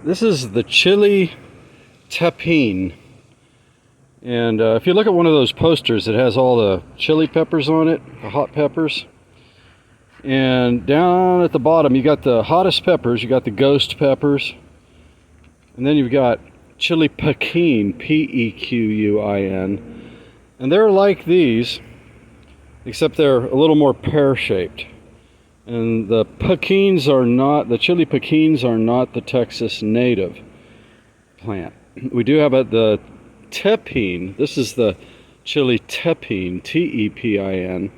This is the chili Tepin. And if you look at one of those posters, it has all the chili peppers on it, the hot peppers. And down at the bottom, you got the hottest peppers, you got the ghost peppers. And then you've got chili Pequin, P-E-Q-U-I-N. And they're like these, except they're a little more pear-shaped. And the Pequins are not, the chili Pequins are not the Texas native plant. We do have the Tepin. This is the chili Tepin, T-E-P-I-N.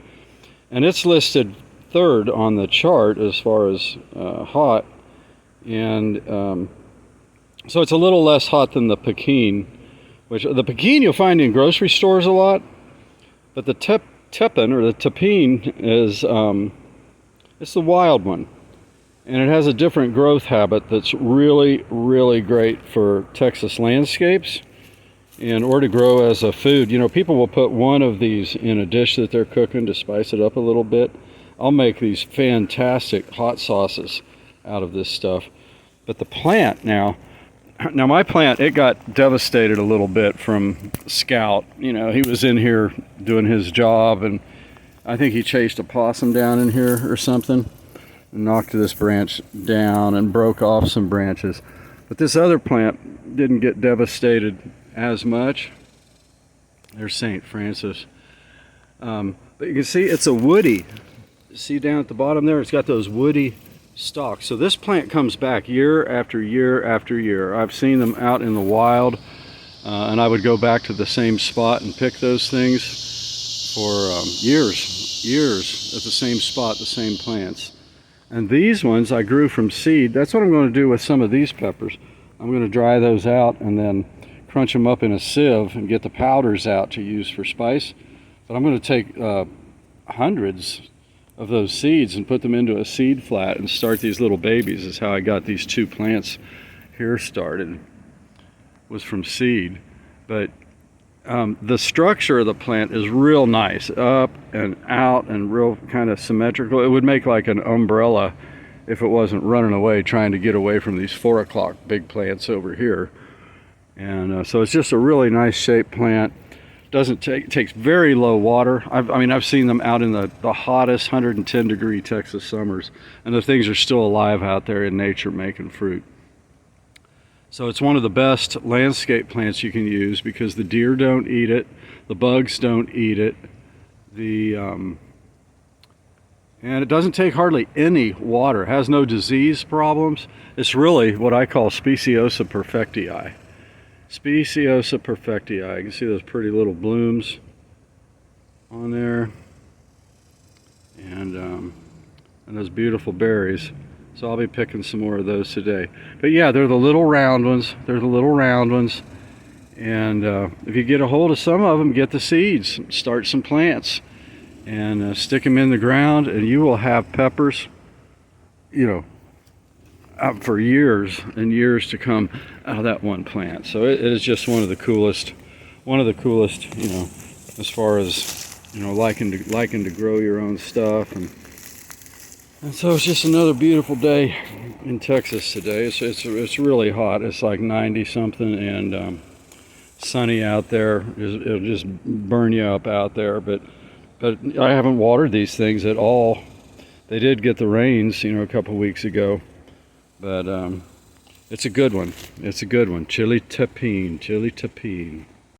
And it's listed third on the chart as far as hot. And so it's a little less hot than the Pequin, which the Pequin you'll find in grocery stores a lot. But the Tepin, or the Tepin, is it's the wild one, and it has a different growth habit that's really, really great for Texas landscapes and or to grow as a food. You know, people will put one of these in a dish that they're cooking to spice it up a little bit. I'll make these fantastic hot sauces out of this stuff. But the plant now my plant, it got devastated a little bit from Scout. You know, he was in here doing his job, and I think he chased a possum down in here or something, and knocked this branch down and broke off some branches. But this other plant didn't get devastated as much. There's St. Francis. But you can see it's a woody. See down at the bottom there, it's got those woody stalks. So this plant comes back year after year after year. I've seen them out in the wild, and I would go back to the same spot and pick those things for years at the same spot, the same plants. And these ones I grew from seed. That's what I'm going to do with some of these peppers. I'm going to dry those out and then crunch them up in a sieve and get the powders out to use for spice. But I'm going to take hundreds of those seeds and put them into a seed flat and start these little babies. Is how I got these two plants here started, was from seed. But the structure of the plant is real nice, up and out and real kind of symmetrical. It would make like an umbrella if it wasn't running away trying to get away from these 4 o'clock big plants over here. And so it's just a really nice shaped plant. Takes very low water. I've seen them out in the hottest 110 degree Texas summers, and the things are still alive out there in nature making fruit. So it's one of the best landscape plants you can use because the deer don't eat it, the bugs don't eat it, and it doesn't take hardly any water. It has no disease problems. It's really what I call Speciosa perfectii. Speciosa perfectii. You can see those pretty little blooms on there, and those beautiful berries. So I'll be picking some more of those today. But yeah, they're the little round ones. They're the little round ones. And if you get a hold of some of them, get the seeds, start some plants, and stick them in the ground, and you will have peppers, you know, out for years and years to come out of that one plant. So it is just one of the coolest, you know, as far as, you know, liking to grow your own stuff. And so it's just another beautiful day in Texas today. It's really hot. It's like 90 something and sunny out there. It'll just burn you up out there. But I haven't watered these things at all. They did get the rains, you know, a couple weeks ago. But it's a good one. It's a good one. Chili Tepin.